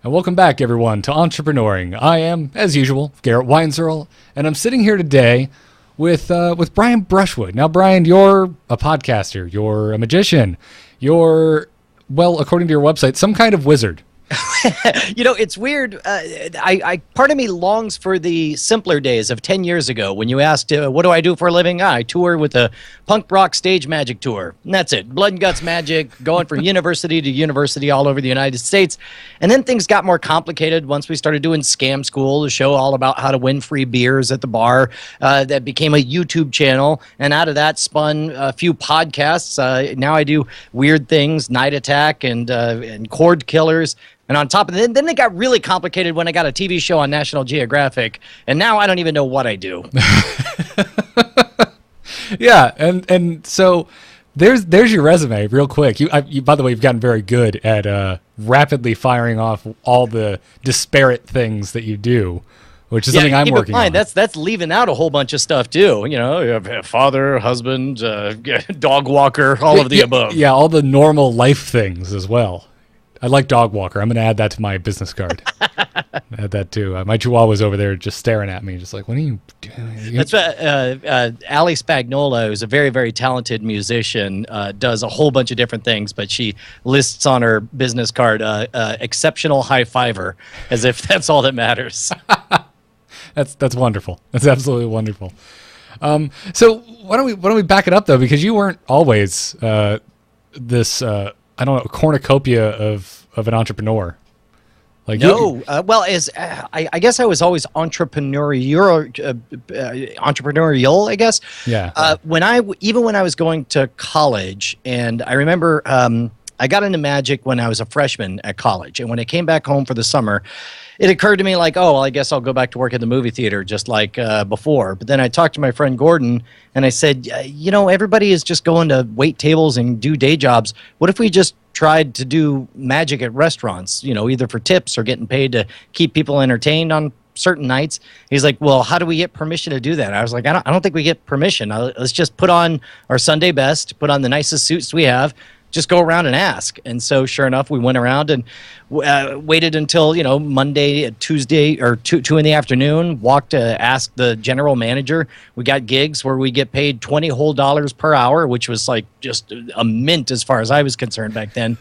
And welcome back, everyone, to Entrepreneuring. I am, as usual, Garrett Weinzierl, and I'm sitting here today with Brian Brushwood. Now, Brian, you're a podcaster, you're a magician, you're, well, according to your website, some kind of wizard. You know, it's weird. Part of me longs for the simpler days of 10 years ago when you asked, what do I do for a living? I tour with a punk rock stage magic tour. And that's it. Blood and guts magic, going from university to university all over the United States. And then things got more complicated once we started doing Scam School, a show all about how to win free beers at the bar. That became a YouTube channel. And out of that spun a few podcasts. Now I do Weird Things, Night Attack, and Cordkillers. And on top of it, then they got really complicated when I got a TV show on National Geographic, and now I don't even know what I do. Yeah, and so there's your resume, real quick. You by the way, you've gotten very good at rapidly firing off all the disparate things that you do, which is something I'm working on. That's leaving out a whole bunch of stuff too. You know, you have father, husband, dog walker, all of the above. Yeah, all the normal life things as well. I like dog walker. I'm going to add that to my business card. Add that too. My Chihuahua's over there just staring at me, just like, what are you doing? That's Ali Spagnola, who's a very, very talented musician, does a whole bunch of different things, but she lists on her business card exceptional high fiver, as if that's all that matters. That's wonderful. That's absolutely wonderful. So why don't we back it up though, because you weren't always this. I don't know, cornucopia of an entrepreneur. Like no, I guess I was always entrepreneurial. I guess. Yeah. When I was going to college, and I remember I got into magic when I was a freshman at college, and when I came back home for the summer, it occurred to me like, oh, well, I guess I'll go back to work at the movie theater just like before. But then I talked to my friend Gordon, and I said, you know, everybody is just going to wait tables and do day jobs. What if we just tried to do magic at restaurants, you know, either for tips or getting paid to keep people entertained on certain nights? He's like, well, how do we get permission to do that? I was like, I don't think we get permission. Let's just put on our Sunday best, put on the nicest suits we have, just go around and ask. And so sure enough, we went around and waited until, you know, Monday, Tuesday, or 2 in the afternoon, walked to ask the general manager. We got gigs where we get paid $20 whole per hour, which was like just a mint as far as I was concerned back then.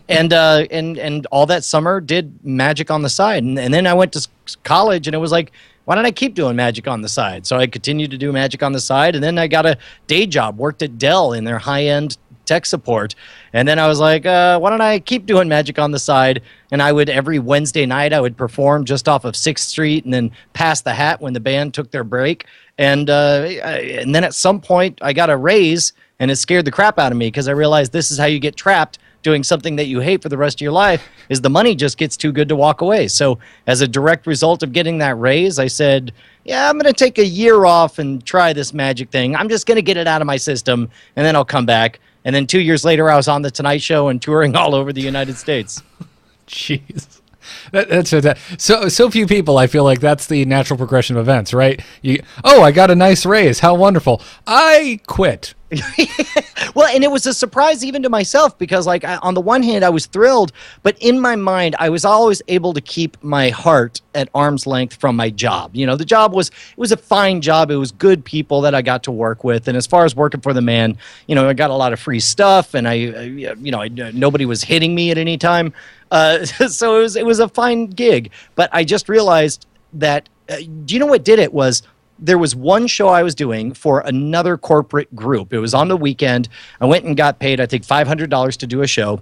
and all that summer did magic on the side. And then I went to college, and it was like, why don't I keep doing magic on the side? So I continued to do magic on the side. And then I got a day job, worked at Dell in their high-end tech support. And then I was like, why don't I keep doing magic on the side? And I would, every Wednesday night, I would perform just off of 6th Street and then pass the hat when the band took their break. And then at some point, I got a raise, and it scared the crap out of me because I realized this is how you get trapped doing something that you hate for the rest of your life, is the money just gets too good to walk away. So as a direct result of getting that raise, I said, yeah, I'm going to take a year off and try this magic thing. I'm just going to get it out of my system, and then I'll come back. And then 2 years later, I was on The Tonight Show and touring all over the United States. Jeez. That's so few people. I feel like that's the natural progression of events, right? I got a nice raise. How wonderful. I quit. Well, and it was a surprise even to myself because, like, on the one hand, I was thrilled, but in my mind, I was always able to keep my heart at arm's length from my job. You know, the job was a fine job. It was good people that I got to work with, and as far as working for the man, you know, I got a lot of free stuff, and nobody was hitting me at any time. So it was a fine gig, but I just realized that. Do you know what did it was? There was one show I was doing for another corporate group. It was on the weekend. I went and got paid, I think, $500 to do a show.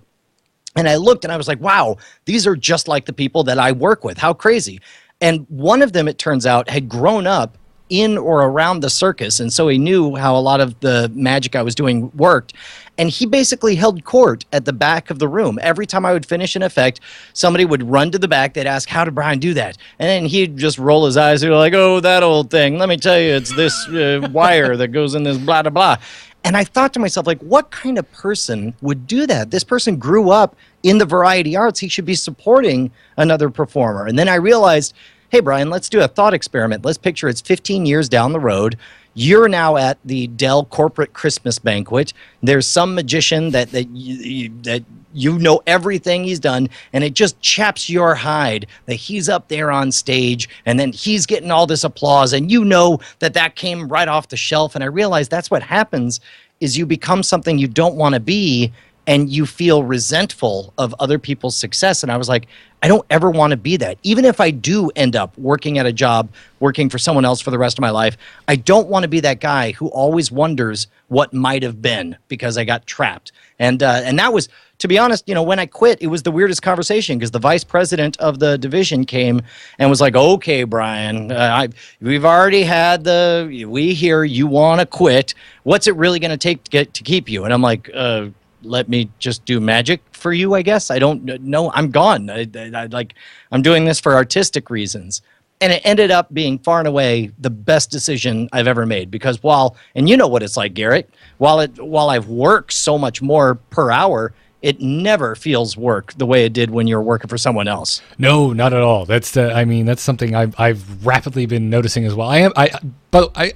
And I looked and I was like, wow, these are just like the people that I work with. How crazy. And one of them, it turns out, had grown up in or around the circus, and so he knew how a lot of the magic I was doing worked. And he basically held court at the back of the room. Every time I would finish an effect, somebody would run to the back. They'd ask, how did Brian do that? And then he'd just roll his eyes. He'd be like, oh, that old thing. Let me tell you, it's this wire that goes in this blah, blah, blah. And I thought to myself, like, what kind of person would do that? This person grew up in the variety arts. He should be supporting another performer. And then I realized, hey, Brian, let's do a thought experiment. Let's picture it's 15 years down the road. You're now at the Dell corporate Christmas banquet. There's some magician that you know everything he's done, and it just chaps your hide that he's up there on stage, and then he's getting all this applause, and you know that came right off the shelf. And I realized that's what happens is you become something you don't want to be, and you feel resentful of other people's success. And I was like, I don't ever want to be that. Even if I do end up working at a job, working for someone else for the rest of my life, I don't want to be that guy who always wonders what might have been because I got trapped. And that was, to be honest, when I quit, it was the weirdest conversation because the vice president of the division came and was like, okay, Brian, we've already had we hear you want to quit. What's it really going to take to keep you? And I'm like, let me just do magic for you, I guess. I don't know. I'm gone. I'm doing this for artistic reasons. And it ended up being far and away the best decision I've ever made because and you know what it's like, Garrett, while I've worked so much more per hour, it never feels work the way it did when you're working for someone else. No, not at all. That's something I've rapidly been noticing as well. I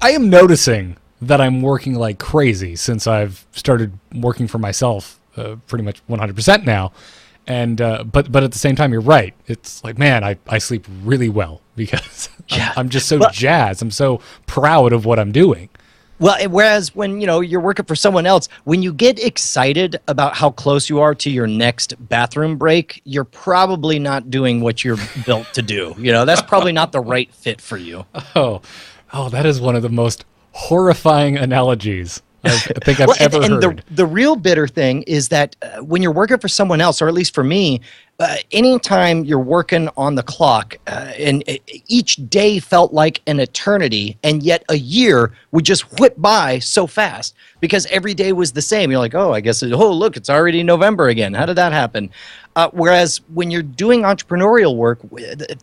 am noticing that I'm working like crazy since I've started working for myself pretty much 100% now. And but at the same time, you're right. It's like, man, I sleep really well because I'm just so jazzed. I'm so proud of what I'm doing. Well, whereas when you're working for someone else, when you get excited about how close you are to your next bathroom break, you're probably not doing what you're built to do. That's probably not the right fit for you. Oh, that is one of the most horrifying analogies I think I've ever heard. And the real bitter thing is that when you're working for someone else, or at least for me, anytime you're working on the clock, and each day felt like an eternity, and yet a year would just whip by so fast because every day was the same. You're like, oh, I guess, look, it's already November again. How did that happen? Whereas when you're doing entrepreneurial work,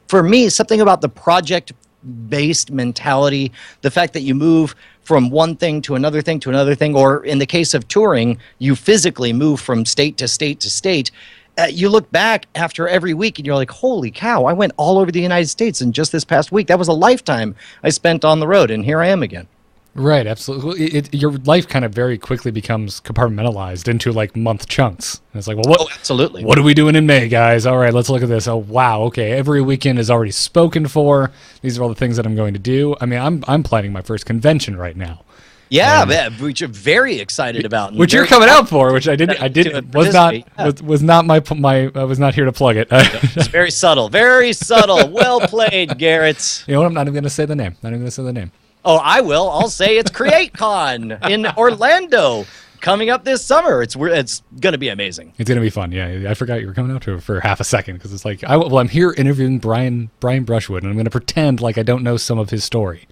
for me, something about the project-based mentality, the fact that you move from one thing to another thing to another thing, or in the case of touring, you physically move from state to state to state. You look back after every week and you're like, holy cow, I went all over the United States in just this past week. That was a lifetime I spent on the road, and here I am again. Right, absolutely. Your life kind of very quickly becomes compartmentalized into like month chunks. And it's like, well, absolutely. What are we doing in May, guys? All right, let's look at this. Oh, wow. Okay, every weekend is already spoken for. These are all the things that I'm going to do. I mean, I'm planning my first convention right now. Yeah, which I'm very excited about. Which you're coming out for, which I was not here to plug it. It's very subtle, very subtle. Well played, Garrett. You know what? I'm not even going to say the name. Oh, I will. I'll say it's CreateCon in Orlando coming up this summer. It's going to be amazing. It's going to be fun. Yeah, I forgot you were coming out to it for half a second because it's like, I'm here interviewing Brian Brushwood, and I'm going to pretend like I don't know some of his story.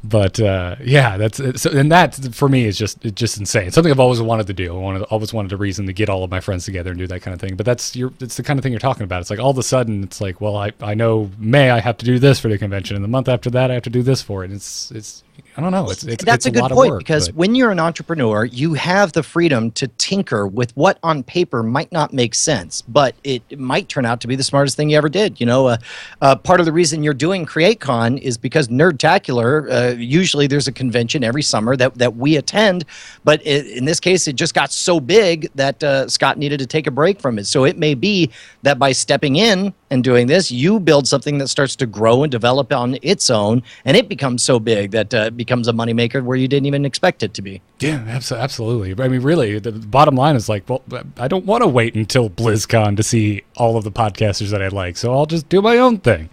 But yeah, that's so, and that for me is just insane. Something I've always wanted to do. Always wanted a reason to get all of my friends together and do that kind of thing. But it's the kind of thing you're talking about. It's like all of a sudden it's like, well, I know May I have to do this for the convention, and the month after that I have to do this for it. It's I don't know. That's a good point because when you're an entrepreneur, you have the freedom to tinker with what on paper might not make sense, but it might turn out to be the smartest thing you ever did. Part of the reason you're doing CreateCon is because Nerdtacular, usually there's a convention every summer that we attend, but in this case, it just got so big that Scott needed to take a break from it. So it may be that by stepping in and doing this, you build something that starts to grow and develop on its own, and it becomes so big that becomes a moneymaker where you didn't even expect it to be. Yeah, absolutely. I mean, really, the bottom line is like, well, I don't want to wait until BlizzCon to see all of the podcasters that I like, so I'll just do my own thing.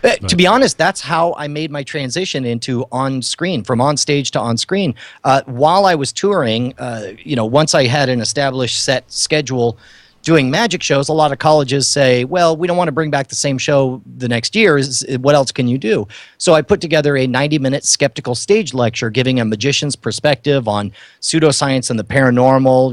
To be honest, that's how I made my transition into on-screen, from on-stage to on-screen. While I was touring, once I had an established set schedule doing magic shows, a lot of colleges say, well, we don't want to bring back the same show the next year. What else can you do? So I put together a 90-minute skeptical stage lecture giving a magician's perspective on pseudoscience and the paranormal.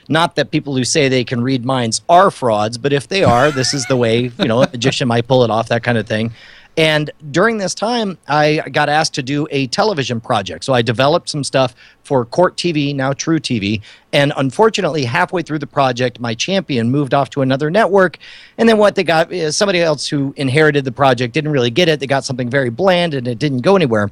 Not that people who say they can read minds are frauds, but if they are, this is the way, a magician might pull it off, that kind of thing. And during this time, I got asked to do a television project. So I developed some stuff for Court TV, now True TV. And unfortunately, halfway through the project, my champion moved off to another network. And then what they got is somebody else who inherited the project didn't really get it. They got something very bland and it didn't go anywhere.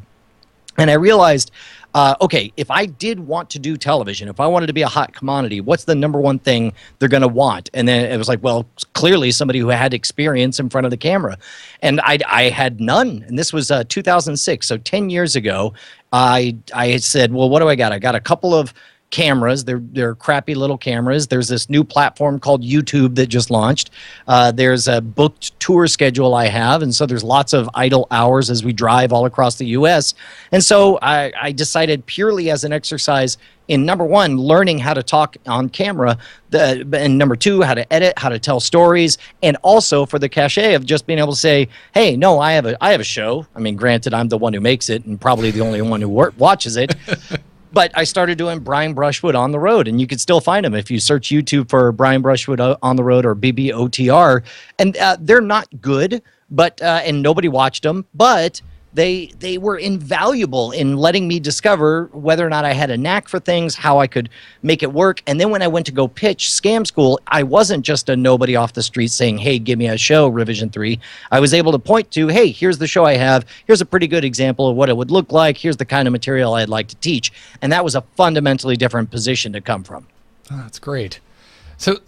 And I realized, okay, if I did want to do television, if I wanted to be a hot commodity, what's the number one thing they're going to want? And then it was like, well, clearly somebody who had experience in front of the camera. And I had none. And this was 2006. So 10 years ago, I said, well, what do I got? I got a couple of cameras. They're crappy little cameras. There's this new platform called YouTube that just launched. There's a booked tour schedule I have, and so there's lots of idle hours as we drive all across the U.S. And so I decided, purely as an exercise in, number one, learning how to talk on camera, and number two, how to edit, how to tell stories, and also for the cachet of just being able to say, hey, no, I have a show. I mean, granted, I'm the one who makes it and probably the only one who watches it. But I started doing Brian Brushwood on the road, and you can still find him if you search YouTube for Brian Brushwood on the road or BBOTR. And they're not good, but and nobody watched them, but they were invaluable in letting me discover whether or not I had a knack for things, how I could make it work. And then when I went to go pitch Scam School, I wasn't just a nobody off the street saying, hey, give me a show, Revision 3. I was able to point to, hey, here's the show I have. Here's a pretty good example of what it would look like. Here's the kind of material I'd like to teach. And that was a fundamentally different position to come from. Oh, that's great. So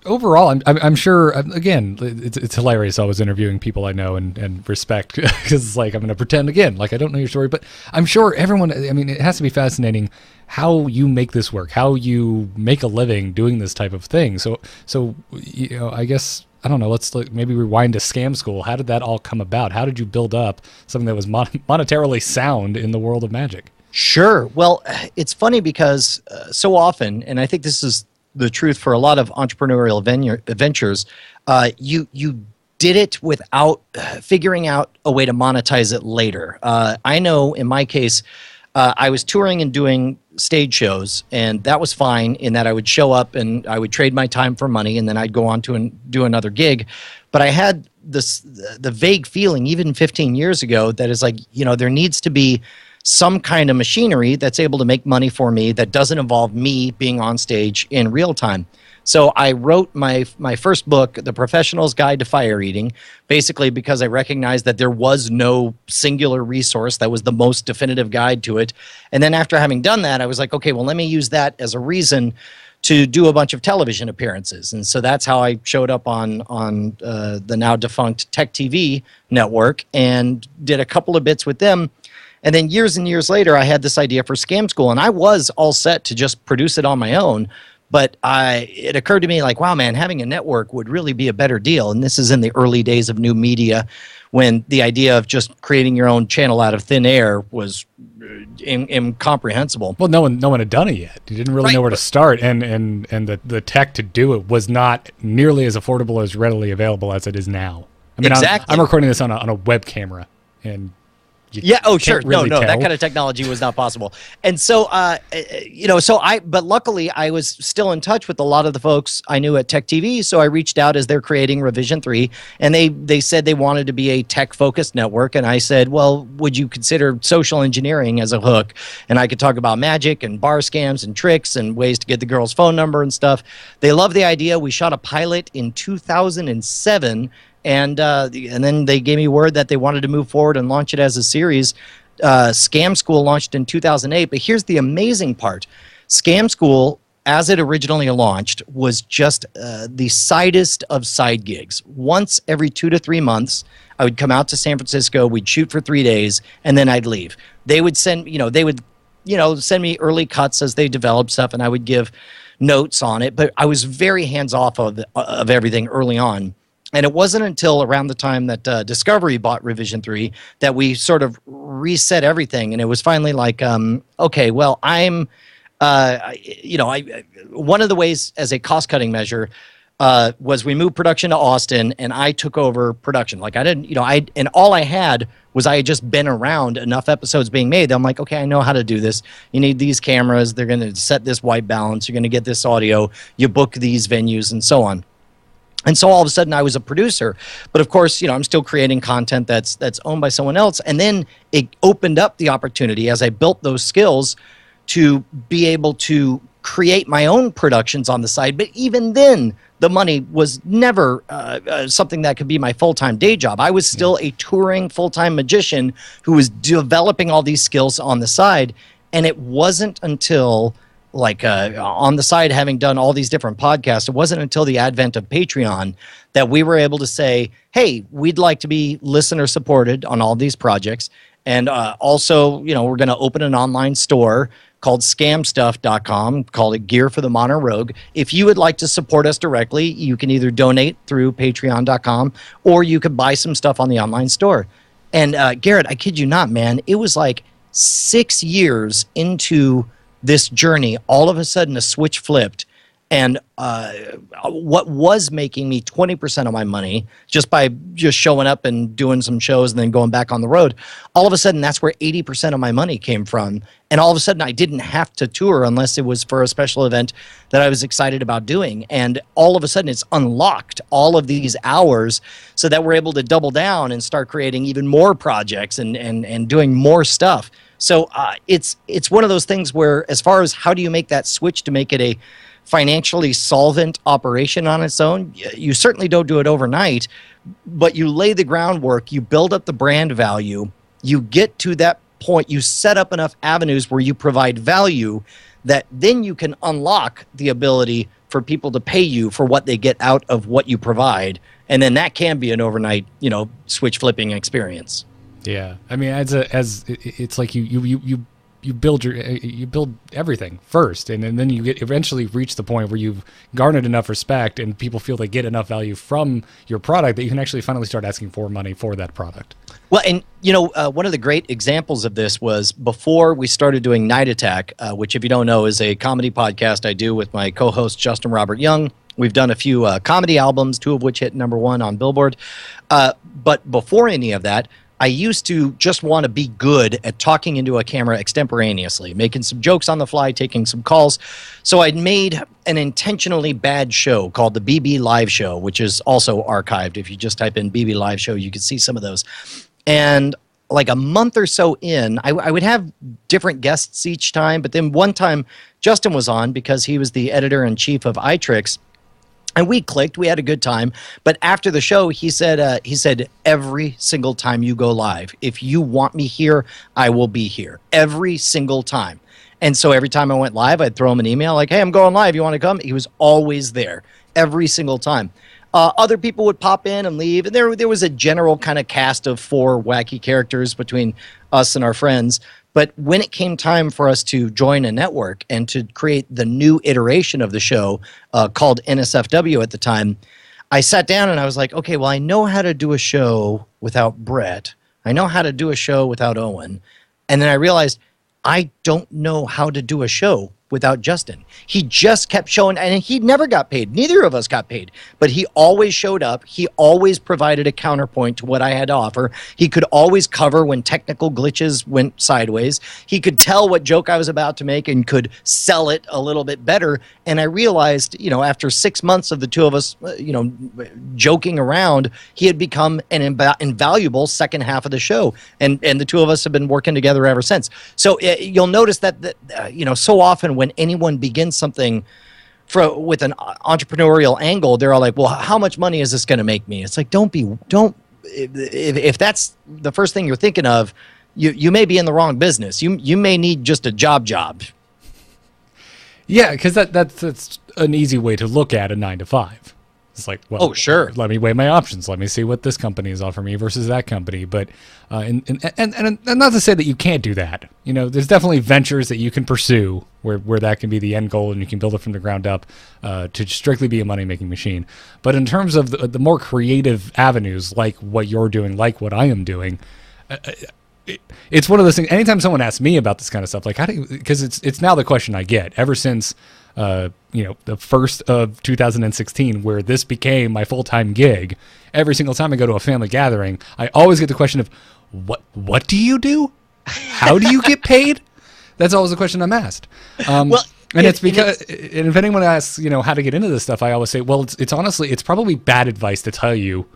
overall, I'm sure, again, it's hilarious always interviewing people I know and respect, because it's like I'm going to pretend again like I don't know your story, but I'm sure everyone, I mean, it has to be fascinating how you make this work, how you make a living doing this type of thing. So you know, I guess, I don't know, let's maybe rewind to Scam School. How did that all come about? How did you build up something that was monetarily sound in the world of magic? Sure. Well, it's funny because so often, and I think this is the truth for a lot of entrepreneurial ventures, you did it without figuring out a way to monetize it later. I know in my case, I was touring and doing stage shows, and that was fine in that I would show up and I would trade my time for money, and then I'd go on to do another gig. But I had the vague feeling, even 15 years ago, that is like, you know, there needs to be some kind of machinery that's able to make money for me that doesn't involve me being on stage in real time. So I wrote my first book, The Professional's Guide to Fire Eating, basically because I recognized that there was no singular resource that was the most definitive guide to it. And then after having done that, I was like, okay, well, let me use that as a reason to do a bunch of television appearances. And so that's how I showed up on the now defunct Tech TV network and did a couple of bits with them. And then years and years later, I had this idea for Scam School, and I was all set to just produce it on my own. But it occurred to me like, wow, man, having a network would really be a better deal. And this is in the early days of new media, when the idea of just creating your own channel out of thin air was incomprehensible. Well, no one had done it yet. You didn't really know where to start, and the tech to do it was not nearly as affordable or as readily available as it is now. I mean, exactly. I'm recording this on a web camera, and yeah. Oh, sure. Really no, that kind of technology was not possible. And so, but luckily I was still in touch with a lot of the folks I knew at Tech TV. So I reached out as they're creating Revision 3, and they said they wanted to be a tech focused network. And I said, well, would you consider social engineering as a hook? And I could talk about magic and bar scams and tricks and ways to get the girl's phone number and stuff. They loved the idea. We shot a pilot in 2007. And then they gave me word that they wanted to move forward and launch it as a series. Scam School launched in 2008. But here's the amazing part. Scam School, as it originally launched, was just the sidest of side gigs. Once every 2 to 3 months, I would come out to San Francisco. We'd shoot for 3 days, and then I'd leave. They would send send me early cuts as they developed stuff, and I would give notes on it. But I was very hands off of everything early on. And it wasn't until around the time that Discovery bought Revision 3 that we sort of reset everything. And it was finally like, okay, well, one of the ways as a cost-cutting measure was we moved production to Austin, and I took over production. Like I didn't, and all I had just been around enough episodes being made. I'm like, okay, I know how to do this. You need these cameras. They're going to set this white balance. You're going to get this audio. You book these venues and so on. And so all of a sudden I was a producer, but of course, I'm still creating content that's owned by someone else. And then it opened up the opportunity as I built those skills to be able to create my own productions on the side. But even then, the money was never something that could be my full-time day job. I was still a touring full-time magician who was developing all these skills on the side. And it wasn't until on the side, having done all these different podcasts, it wasn't until the advent of Patreon that we were able to say, hey, we'd like to be listener supported on all these projects. And also, we're going to open an online store called scamstuff.com, called it Gear for the Modern Rogue. If you would like to support us directly, you can either donate through patreon.com or you could buy some stuff on the online store. And Garrett, I kid you not, man, it was like 6 years into this journey, all of a sudden a switch flipped, and what was making me 20% of my money just by showing up and doing some shows and then going back on the road, all of a sudden that's where 80% of my money came from. And all of a sudden I didn't have to tour unless it was for a special event that I was excited about doing. And all of a sudden it's unlocked all of these hours so that we're able to double down and start creating even more projects and doing more stuff. So it's one of those things where, as far as how do you make that switch to make it a financially solvent operation on its own, you certainly don't do it overnight, but you lay the groundwork, you build up the brand value, you get to that point, you set up enough avenues where you provide value that then you can unlock the ability for people to pay you for what they get out of what you provide. And then that can be an overnight, switch flipping experience. Yeah, I mean, it's like you build everything first, and then you eventually reach the point where you've garnered enough respect, and people feel they get enough value from your product that you can actually finally start asking for money for that product. Well, and one of the great examples of this was before we started doing Night Attack, which, if you don't know, is a comedy podcast I do with my co-host Justin Robert Young. We've done a few comedy albums, 2 of which hit #1 on Billboard. But before any of that, I used to just want to be good at talking into a camera extemporaneously, making some jokes on the fly, taking some calls. So I'd made an intentionally bad show called the BB Live Show, which is also archived. If you just type in BB Live Show, you can see some of those. And like a month or so in, I would have different guests each time. But then one time, Justin was on because he was the editor-in-chief of iTricks. And we clicked. We had a good time. But after the show, he said, every single time you go live, if you want me here, I will be here. Every single time. And so every time I went live, I'd throw him an email like, hey, I'm going live. You want to come? He was always there every single time. Other people would pop in and leave. And there was a general kind of cast of 4 wacky characters between us and our friends. But when it came time for us to join a network and to create the new iteration of the show called NSFW at the time, I sat down and I was like, okay, well, I know how to do a show without Brett. I know how to do a show without Owen. And then I realized I don't know how to do a show without Justin. He just kept showing, and he never got paid. Neither of us got paid, but he always showed up. He always provided a counterpoint to what I had to offer. He could always cover when technical glitches went sideways. He could tell what joke I was about to make and could sell it a little bit better. And I realized, after 6 months of the two of us, joking around, he had become an invaluable second half of the show. And the two of us have been working together ever since. So you'll notice that so often when anyone begins something with an entrepreneurial angle, they're all like, well, how much money is this going to make me? It's like, if that's the first thing you're thinking of, you may be in the wrong business. You may need just a job. Yeah, because that's an easy way to look at a 9-to-5. It's like, well, oh, sure. Let me weigh my options. Let me see what this company is offering me versus that company. But and not to say that you can't do that. There's definitely ventures that you can pursue where that can be the end goal and you can build it from the ground up to strictly be a money-making machine. But in terms of the more creative avenues, like what you're doing, like what I am doing, it's one of those things. Anytime someone asks me about this kind of stuff, like, how do you? Because it's now the question I get ever since the first of 2016, where this became my full-time gig. Every single time I go to a family gathering, I always get the question of, what do you do? How do you get paid? That's always the question I'm asked. Well, And it's because, and if anyone asks, how to get into this stuff, I always say, well, it's honestly, it's probably bad advice to tell you,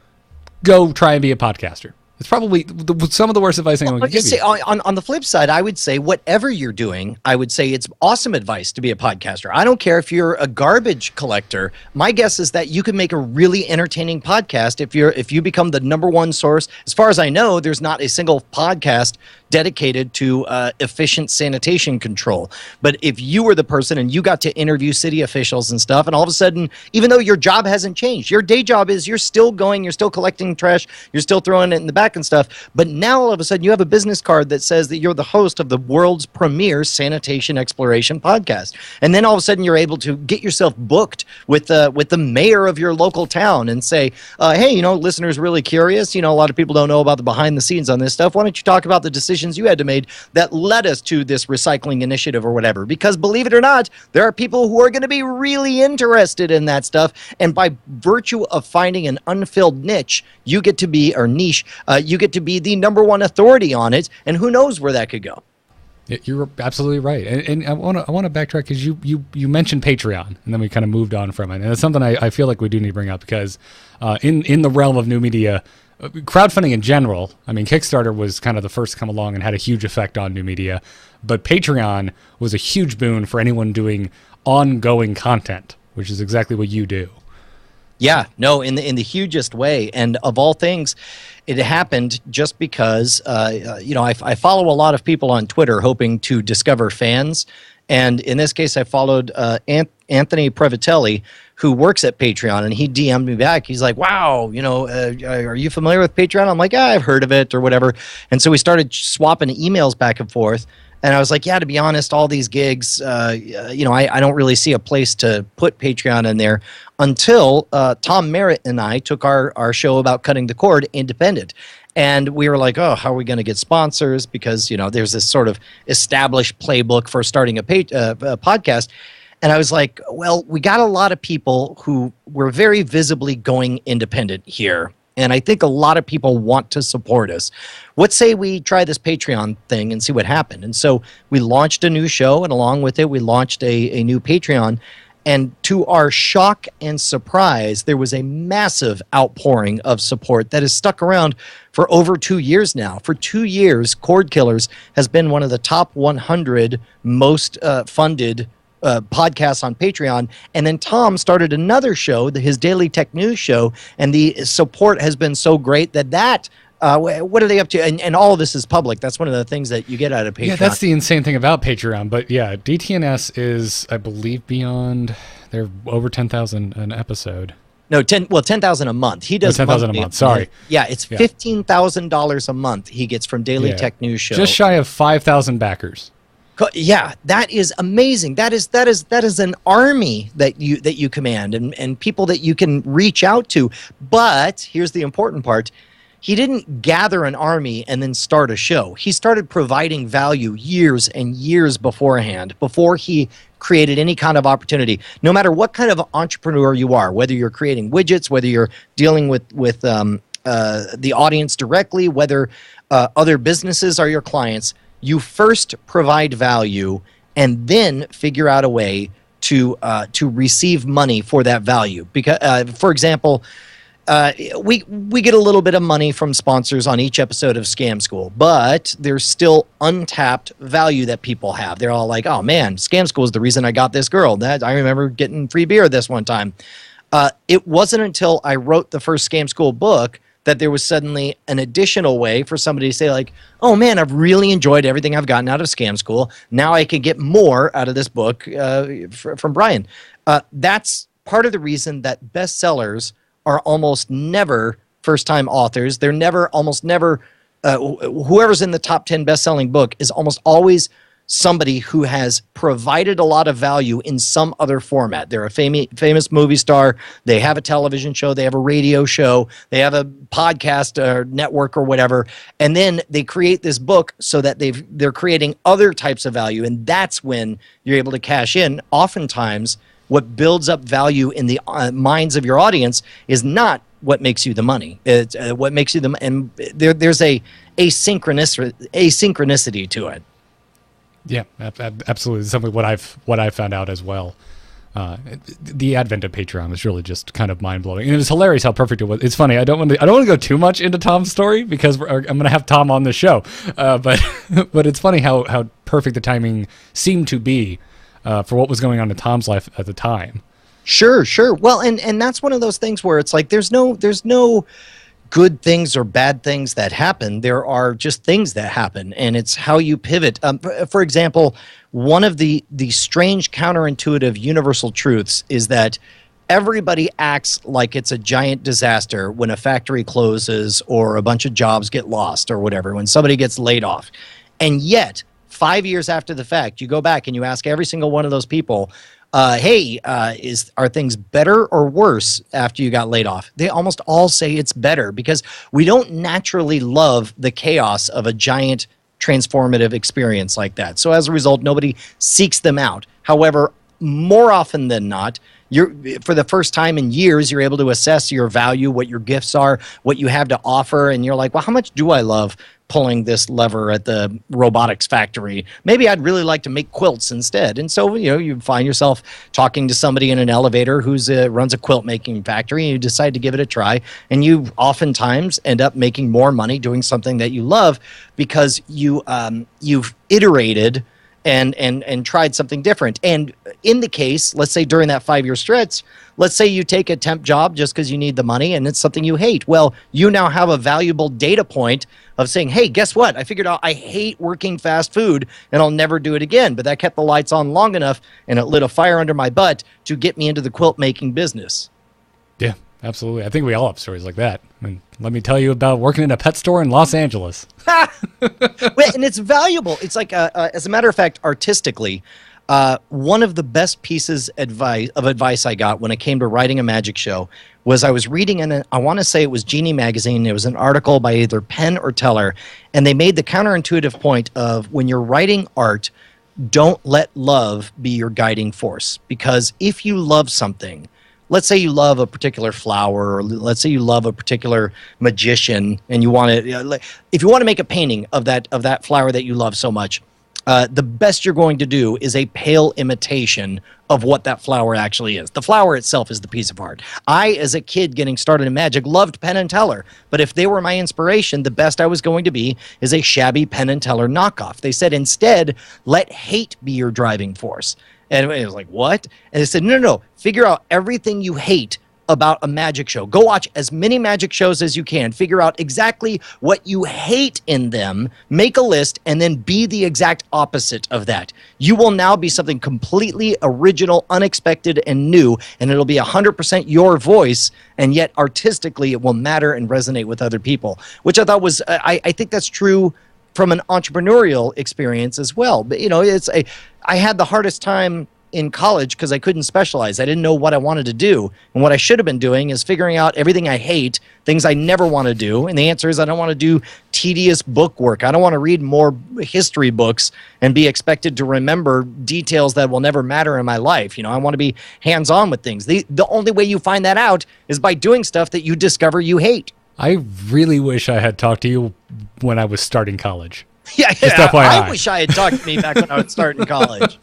go try and be a podcaster. It's probably some of the worst advice anyone can give you. On the flip side, I would say whatever you're doing, I would say it's awesome advice to be a podcaster. I don't care if you're a garbage collector. My guess is that you can make a really entertaining podcast if you become the number one source. As far as I know, there's not a single podcast dedicated to efficient sanitation control. But if you were the person and you got to interview city officials and stuff, and all of a sudden, even though your job hasn't changed, your day job is you're still going, you're still collecting trash, you're still throwing it in the back and stuff, but now all of a sudden you have a business card that says that you're the host of the world's premier sanitation exploration podcast. And then all of a sudden you're able to get yourself booked with the mayor of your local town and say, hey, listeners really curious, a lot of people don't know about the behind the scenes on this stuff. Why don't you talk about the decisions you had to make that led us to this recycling initiative or whatever? Because believe it or not, there are people who are going to be really interested in that stuff. And by virtue of finding an unfilled niche, you get to be, or niche, you get to be the number one authority on it. And who knows where that could go. You're absolutely right. And I want to backtrack because you mentioned Patreon, and then we kind of moved on from it. And it's something I feel like we do need to bring up because in the realm of new media, crowdfunding in general, I mean, Kickstarter was kind of the first to come along and had a huge effect on new media, but Patreon was a huge boon for anyone doing ongoing content, which is exactly what you do. Yeah, no, in the hugest way. And of all things, it happened just because, I follow a lot of people on Twitter hoping to discover fans. And in this case, I followed Anthony Previtelli, who works at Patreon, and he DM'd me back. He's like, wow, are you familiar with Patreon? I'm like, yeah, I've heard of it or whatever. And so we started swapping emails back and forth. And I was like, yeah, to be honest, all these gigs, I don't really see a place to put Patreon in there until Tom Merritt and I took our show about cutting the cord independent. And we were like, oh, how are we going to get sponsors? Because, there's this sort of established playbook for starting a podcast. And I was like, well, we got a lot of people who were very visibly going independent here. And I think a lot of people want to support us. Let's say we try this Patreon thing and see what happened. And so we launched a new show, and along with it, we launched a new Patreon. And to our shock and surprise, there was a massive outpouring of support that has stuck around for over 2 years now. For 2 years, Cordkillers has been one of the top 100 most funded podcasts on Patreon. And then Tom started another show, his Daily Tech News show, and the support has been so great that what are they up to? And all of this is public. That's one of the things that you get out of Patreon. Yeah, that's the insane thing about Patreon. But yeah, DTNS is, I believe, beyond, they're over 10,000 an episode. No, 10,000 a month. He does 10,000 a month. Sorry. Yeah, it's $15,000 a month he gets from Daily Tech News show. Just shy of 5,000 backers. Yeah, that is amazing. That is an army that you command and people that you can reach out to. But here's the important part. He didn't gather an army and then start a show. He started providing value years and years beforehand, before he created any kind of opportunity. No matter what kind of entrepreneur you are, whether you're creating widgets, whether you're dealing with the audience directly, whether other businesses are your clients, you first provide value and then figure out a way to receive money for that value. Because, for example, we get a little bit of money from sponsors on each episode of Scam School, but there's still untapped value that people have. They're all like, oh man, Scam School is the reason I got this girl. I remember getting free beer this one time. It wasn't until I wrote the first Scam School book that there was suddenly an additional way for somebody to say like, oh man, I've really enjoyed everything I've gotten out of Scam School. Now I can get more out of this book from Brian. That's part of the reason that bestsellers are almost never first-time authors. They're almost never, whoever's in the top 10 best-selling book is almost always somebody who has provided a lot of value in some other format. They're a famous movie star. They have a television show. They have a radio show. They have a podcast or network or whatever. And then they create this book so that they're creating other types of value. And that's when you're able to cash in. Oftentimes, what builds up value in the minds of your audience is not what makes you the money. It's what makes you the, and there's a asynchronicity to it. Yeah, absolutely. Something what I've found out as well. The advent of Patreon was really just kind of mind blowing, and it was hilarious how perfect it was. It's funny. I don't want to go too much into Tom's story because I'm going to have Tom on the show, but it's funny how perfect the timing seemed to be for what was going on in Tom's life at the time. Sure. Well, and that's one of those things where it's like there's no good things or bad things that happen. There are just things that happen, and it's how you pivot. For example, one of the strange counterintuitive universal truths is that everybody acts like it's a giant disaster when a factory closes or a bunch of jobs get lost or whatever, when somebody gets laid off. And yet, 5 years after the fact, you go back and you ask every single one of those people, hey, are things better or worse after you got laid off? They almost all say it's better because we don't naturally love the chaos of a giant transformative experience like that. So as a result, nobody seeks them out. However, more often than not, for the first time in years, you're able to assess your value, what your gifts are, what you have to offer, and you're like, well, how much do I love pulling this lever at the robotics factory? Maybe I'd really like to make quilts instead. And so, you find yourself talking to somebody in an elevator who's runs a quilt making factory, and you decide to give it a try. And you oftentimes end up making more money doing something that you love because you've iterated and tried something different. And in the case, let's say during that 5-year stretch, let's say you take a temp job just because you need the money and it's something you hate. Well, you now have a valuable data point of saying, hey, guess what? I figured out I hate working fast food and I'll never do it again. But that kept the lights on long enough and it lit a fire under my butt to get me into the quilt making business. Yeah, absolutely. I think we all have stories like that. I mean, let me tell you about working in a pet store in Los Angeles. And it's valuable. It's like, as a matter of fact, artistically, one of the best pieces of advice I got when it came to writing a magic show was I was reading I want to say it was Genie Magazine. It was an article by either Penn or Teller, and they made the counterintuitive point of when you're writing art, don't let love be your guiding force. Because if you love something, let's say you love a particular flower, or let's say you love a particular magician, and you want to, if you want to make a painting of that flower that you love so much, the best you're going to do is a pale imitation of what that flower actually is. The flower itself is the piece of art. I, as a kid getting started in magic, loved Penn and Teller, but if they were my inspiration, the best I was going to be is a shabby Penn and Teller knockoff. They said instead, let hate be your driving force. And it was like, what? And they said, no. Figure out everything you hate about a magic show. Go watch as many magic shows as you can. Figure out exactly what you hate in them. Make a list and then be the exact opposite of that. You will now be something completely original, unexpected, and new, and it'll be 100% your voice, and yet artistically it will matter and resonate with other people, which I thought was, I think that's true from an entrepreneurial experience as well. But, I had the hardest time in college because I couldn't specialize. I didn't know what I wanted to do. And what I should have been doing is figuring out everything I hate, things I never want to do. And the answer is I don't want to do tedious book work. I don't want to read more history books and be expected to remember details that will never matter in my life. I want to be hands-on with things. The only way you find that out is by doing stuff that you discover you hate. I really wish I had talked to you when I was starting college. Yeah. I wish I had talked to me back when I was starting college.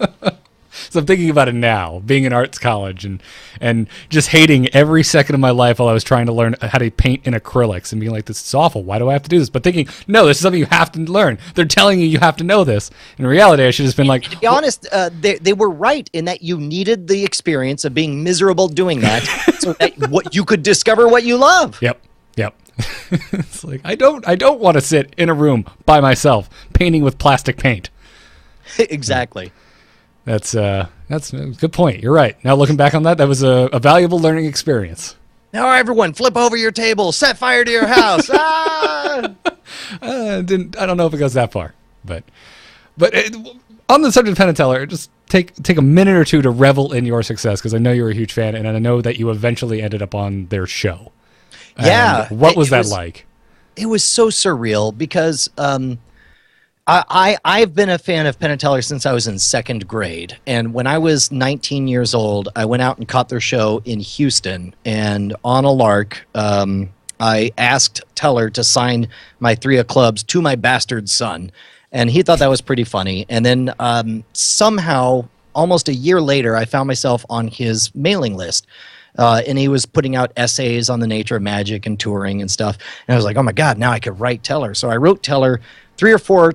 So I'm thinking about it now, being in arts college and just hating every second of my life while I was trying to learn how to paint in acrylics and being like, this is awful. Why do I have to do this? But thinking, no, this is something you have to learn. They're telling you have to know this. In reality, I should have just been like... To be honest, they were right in that you needed the experience of being miserable doing that so that you could discover what you love. Yep. It's like, I don't want to sit in a room by myself painting with plastic paint. Exactly. That's a good point. You're right. Now looking back on that was a valuable learning experience. Now everyone, flip over your table, set fire to your house. I don't know if it goes that far, but on the subject of Penn and Teller, just take a minute or two to revel in your success because I know you're a huge fan, and I know that you eventually ended up on their show. Yeah. What was that like? It was so surreal because I've been a fan of Penn and Teller since I was in second grade. And when I was 19 years old, I went out and caught their show in Houston. And on a lark, I asked Teller to sign my 3 of clubs to my bastard son. And he thought that was pretty funny. And then somehow, almost a year later, I found myself on his mailing list. And he was putting out essays on the nature of magic and touring and stuff. And I was like, oh my God, now I could write Teller. So I wrote Teller 3 or 4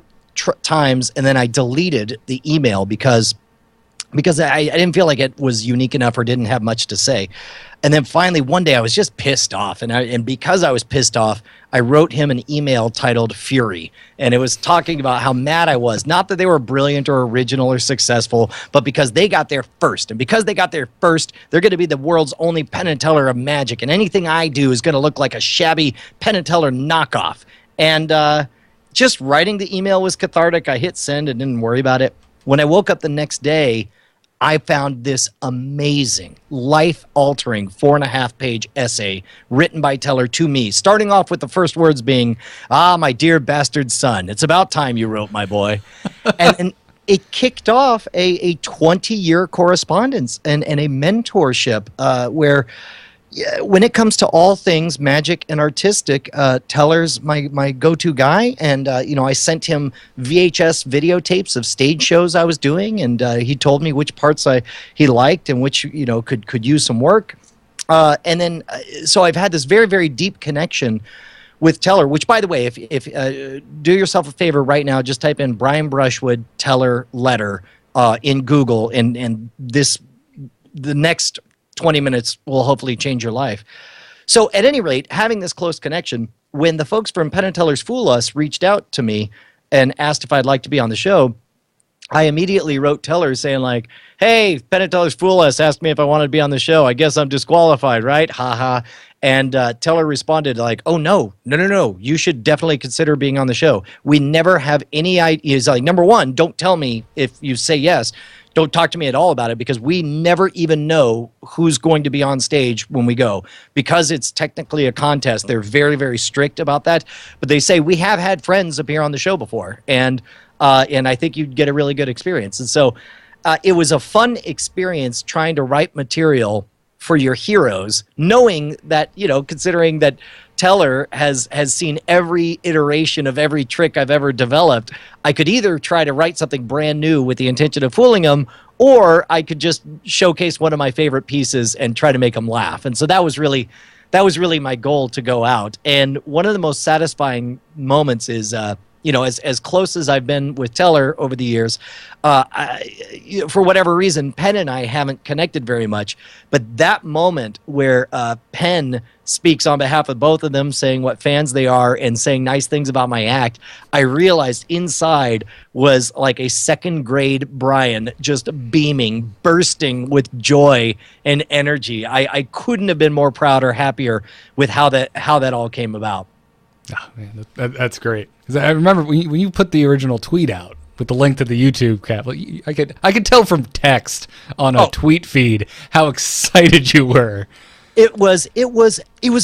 times, and then I deleted the email because I didn't feel like it was unique enough or didn't have much to say. And then finally one day I was just pissed off. And because I was pissed off, I wrote him an email titled Fury. And it was talking about how mad I was. Not that they were brilliant or original or successful, but because they got there first. And because they got there first, they're going to be the world's only Penn and Teller of magic. And anything I do is going to look like a shabby Penn and Teller knockoff. And just writing the email was cathartic. I hit send and didn't worry about it. When I woke up the next day, I found this amazing, life-altering 4.5-page essay written by Teller to me, starting off with the first words being, my dear bastard son, it's about time you wrote, my boy. and it kicked off a 20-year correspondence and a mentorship where when it comes to all things magic and artistic, Teller's my go-to guy. And, I sent him VHS videotapes of stage shows I was doing. And he told me which parts he liked and which, could use some work. And then, so I've had this very, very deep connection with Teller, which, by the way, if do yourself a favor right now, just type in Brian Brushwood Teller letter in Google. And the next 20 minutes will hopefully change your life. So at any rate, having this close connection, when the folks from Penn and Teller's Fool Us reached out to me and asked if I'd like to be on the show, I immediately wrote Teller saying like, hey, Penn and Teller's Fool Us asked me if I wanted to be on the show. I guess I'm disqualified, right? Ha. And Teller responded like, oh, no. You should definitely consider being on the show. We never have any ideas. Like, number one, don't tell me if you say yes. Don't talk to me at all about it because we never even know who's going to be on stage when we go. Because it's technically a contest, they're very, very strict about that. But they say, we have had friends appear on the show before, and I think you'd get a really good experience. And so it was a fun experience trying to write material for your heroes, knowing that, considering that Teller has seen every iteration of every trick I've ever developed, I could either try to write something brand new with the intention of fooling them, or I could just showcase one of my favorite pieces and try to make them laugh. And so that was really my goal to go out. And one of the most satisfying moments is, as close as I've been with Teller over the years, for whatever reason, Penn and I haven't connected very much. But that moment where Penn speaks on behalf of both of them, saying what fans they are and saying nice things about my act, I realized inside was like a second grade Brian just beaming, bursting with joy and energy. I couldn't have been more proud or happier with how that all came about. Oh, man, that's great. 'Cause I remember when you put the original tweet out with the link to the YouTube cap, I could tell from text on a tweet feed how excited you were. It was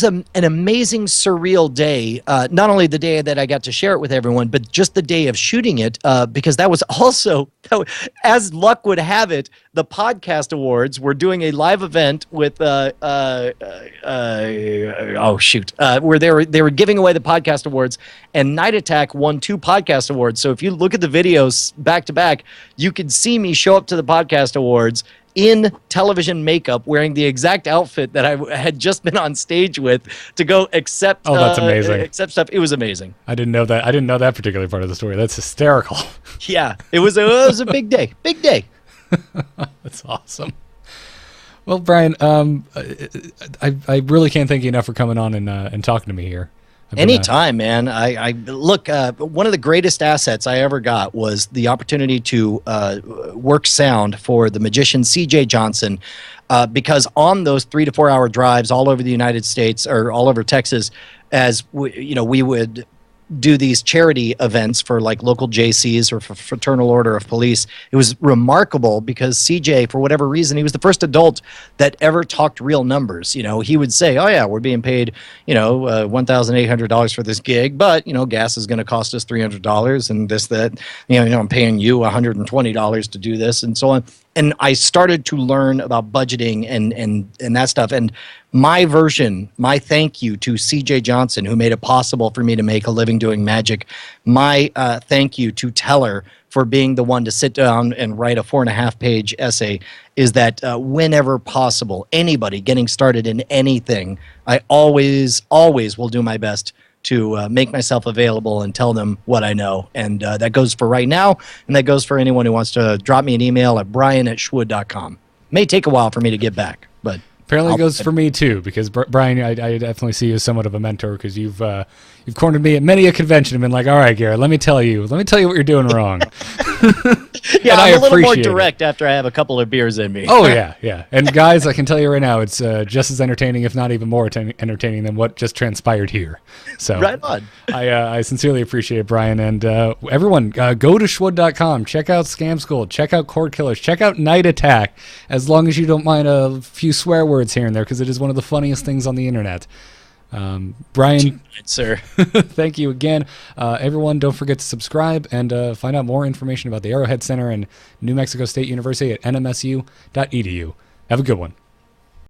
an amazing, surreal day. Not only the day that I got to share it with everyone, but just the day of shooting it, because that was also, as luck would have it, the podcast awards were doing a live event with where they were giving away the podcast awards, and Night Attack won 2 podcast awards. So if you look at the videos back to back, you could see me show up to the podcast awards in television makeup, wearing the exact outfit that I had just been on stage with to go accept. Oh, that's amazing. Accept stuff. It was amazing. I didn't know that. I didn't know that particular part of the story. That's hysterical. Yeah, it was a big day. Big day. That's awesome. Well, Brian, I really can't thank you enough for coming on and talking to me here. Anytime, man. I look, one of the greatest assets I ever got was the opportunity to work sound for the magician CJ Johnson, because on those 3 to 4 hour drives all over the United States or all over Texas, as we would do these charity events for like local JCs or for Fraternal Order of Police. It was remarkable because CJ, for whatever reason, he was the first adult that ever talked real numbers. He would say, oh yeah, we're being paid, $1,800 for this gig, but, gas is going to cost us $300 and this, that, I'm paying you $120 to do this and so on. and I started to learn about budgeting and that stuff. And my thank you to CJ Johnson, who made it possible for me to make a living doing magic. My thank you to Teller for being the one to sit down and write a 4.5-page essay is that whenever possible, anybody getting started in anything, I always will do my best to make myself available and tell them what I know. And that goes for right now, and that goes for anyone who wants to drop me an email at brian@schwood.com. May take a while for me to get back, but apparently it goes for me too, because Brian, I definitely see you as somewhat of a mentor, because you've cornered me at many a convention and been like, all right, Garrett, let me tell you what you're doing wrong. Yeah, I'm a little more direct after I have a couple of beers in me. Oh, yeah. And guys, I can tell you right now, it's just as entertaining, if not even more entertaining than what just transpired here. So right on. I sincerely appreciate it, Brian. And everyone, go to schwood.com. Check out Scam School. Check out Cordkillers. Check out Night Attack, as long as you don't mind a few swear words here and there, because it is one of the funniest things on the internet. Brian, sir, thank you again. Everyone, don't forget to subscribe and find out more information about the Arrowhead Center and New Mexico State University at nmsu.edu. Have a good one.